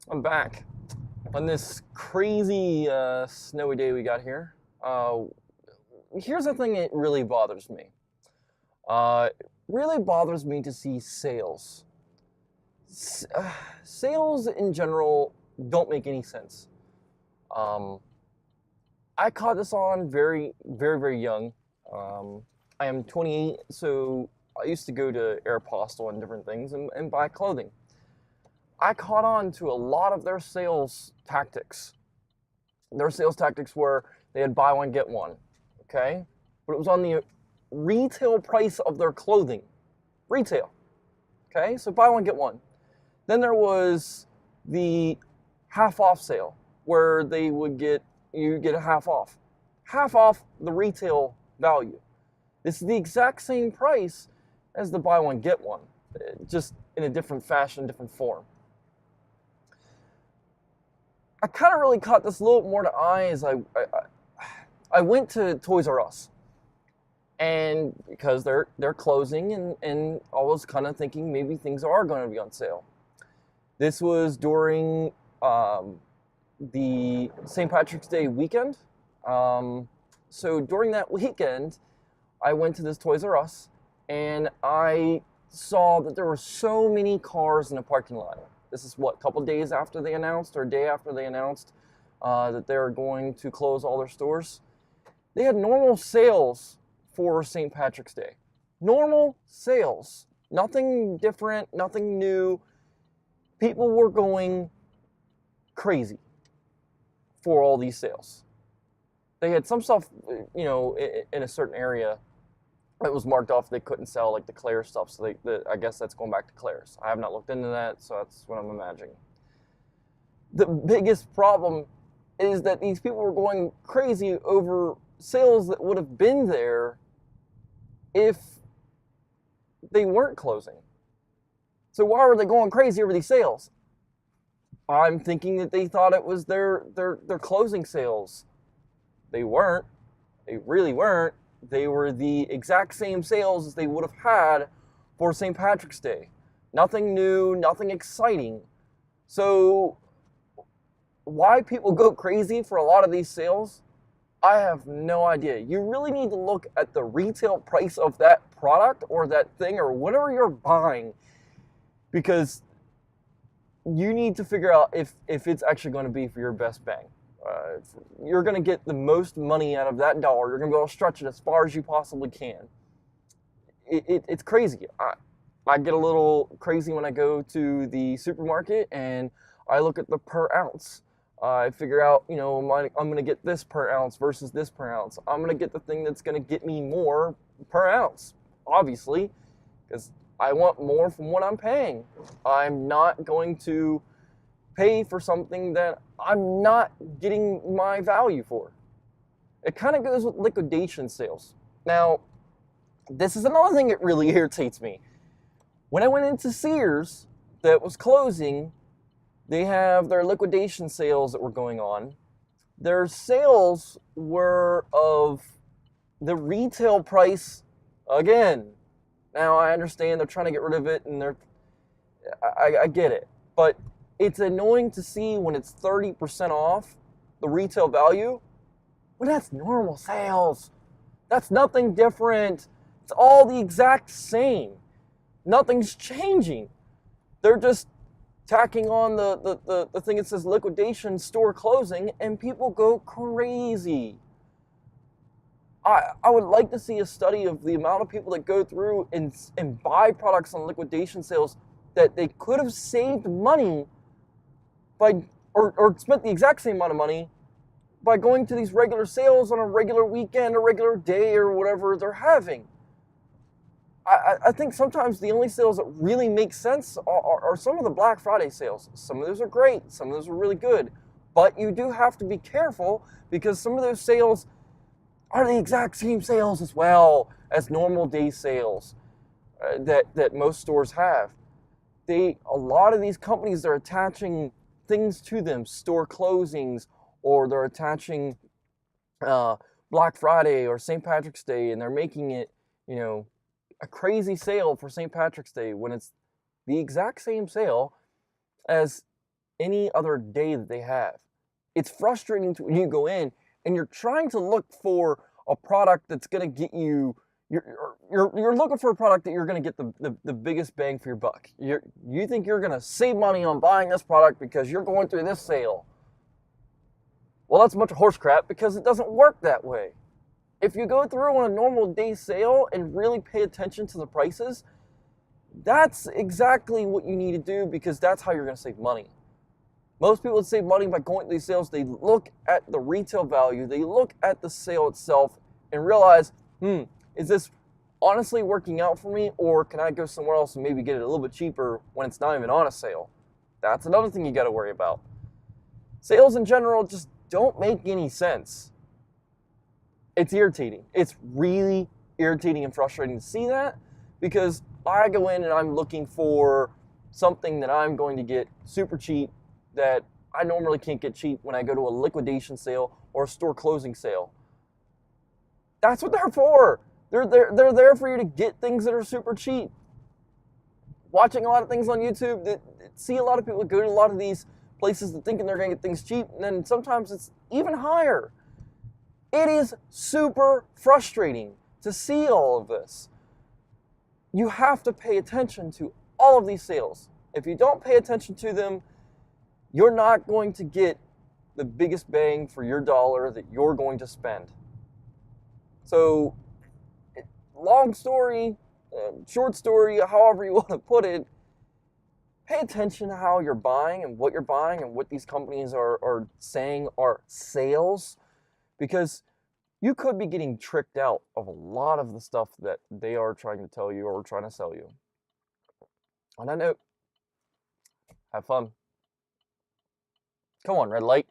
I'm back on this crazy snowy day we got here. Here's the thing that really bothers me. It really bothers me to see sales. Sales in general don't make any sense. Um, I caught this on very, very, very young. I am 28, so I used to go to Aeropostale and different things and buy clothing. I caught on to a lot of their sales tactics. Their sales tactics were they had buy one, get one, okay? But it was on the retail price of their clothing. Retail, okay? So buy one, get one. Then there was the half off sale where you get a half off. Half off the retail value. This is the exact same price as the buy one, get one, just in a different fashion, different form. I kind of really caught this a little more to eye as I went to Toys R Us, and because they're closing, and I was kind of thinking maybe things are going to be on sale. This was during the St. Patrick's Day weekend. So during that weekend, I went to this Toys R Us, and I saw that there were so many cars in the parking lot. This is what, a couple days after they announced, or a day after they announced that they were going to close all their stores. They had normal sales for St. Patrick's Day. Normal sales. Nothing different, nothing new. People were going crazy for all these sales. They had some stuff, in a certain area it was marked off they couldn't sell, like the Claire's stuff, so I guess that's going back to Claire's. I have not looked into that, so that's what I'm imagining. The biggest problem is that these people were going crazy over sales that would have been there if they weren't closing. So why were they going crazy over these sales? I'm thinking that they thought it was their closing sales. They weren't. They really weren't. They were the exact same sales as they would have had for St. Patrick's Day. Nothing new, nothing exciting. So why people go crazy for a lot of these sales, I have no idea. You really need to look at the retail price of that product or that thing or whatever you're buying, because you need to figure out if it's actually going to be for your best bang. You're going to get the most money out of that dollar. You're going to be able to stretch it as far as you possibly can. It's crazy. I get a little crazy when I go to the supermarket and I look at the per ounce. I figure out, I'm going to get this per ounce versus this per ounce. I'm going to get the thing that's going to get me more per ounce, obviously, because I want more from what I'm paying. I'm not going to pay for something that I'm not getting my value for. It kind of goes with liquidation sales. Now, this is another thing that really irritates me. When I went into Sears that was closing, they have their liquidation sales that were going on. Their sales were of the retail price again. Now, I understand they're trying to get rid of it, and I get it. But it's annoying to see when it's 30% off the retail value, when that's normal sales. That's nothing different. It's all the exact same. Nothing's changing. They're just tacking on the thing that says liquidation store closing, and people go crazy. I would like to see a study of the amount of people that go through and buy products on liquidation sales that they could have saved money by, or spent the exact same amount of money by going to these regular sales on a regular weekend, a regular day, or whatever they're having. I think sometimes the only sales that really make sense are some of the Black Friday sales. Some of those are great, some of those are really good, but you do have to be careful because some of those sales are the exact same sales as well as normal day sales that most stores have. A lot of these companies are attaching things to them, store closings, or they're attaching Black Friday or St. Patrick's Day, and they're making it, a crazy sale for St. Patrick's Day when it's the exact same sale as any other day that they have. It's frustrating when you go in and you're trying to look for a product that's going to get you, you're looking for a product that you're going to get the biggest bang for your buck. You think you're going to save money on buying this product because you're going through this sale. Well, that's a bunch of horse crap because it doesn't work that way. If you go through on a normal day sale and really pay attention to the prices, that's exactly what you need to do because that's how you're going to save money. Most people save money by going to these sales. They look at the retail value, they look at the sale itself and realize, is this honestly working out for me, or can I go somewhere else and maybe get it a little bit cheaper when it's not even on a sale? That's another thing you got to worry about. Sales in general just don't make any sense. It's irritating. It's really irritating and frustrating to see that because I go in and I'm looking for something that I'm going to get super cheap that I normally can't get cheap when I go to a liquidation sale or a store closing sale. That's what they're for. They're there for you to get things that are super cheap. Watching a lot of things on YouTube, see a lot of people go to a lot of these places thinking they're going to get things cheap, and then sometimes it's even higher. It is super frustrating to see all of this. You have to pay attention to all of these sales. If you don't pay attention to them, you're not going to get the biggest bang for your dollar that you're going to spend. So, long story, short story, however you want to put it, pay attention to how you're buying and what you're buying and what these companies are saying are sales, because you could be getting tricked out of a lot of the stuff that they are trying to tell you or trying to sell you. On that note, have fun. Come on, red light.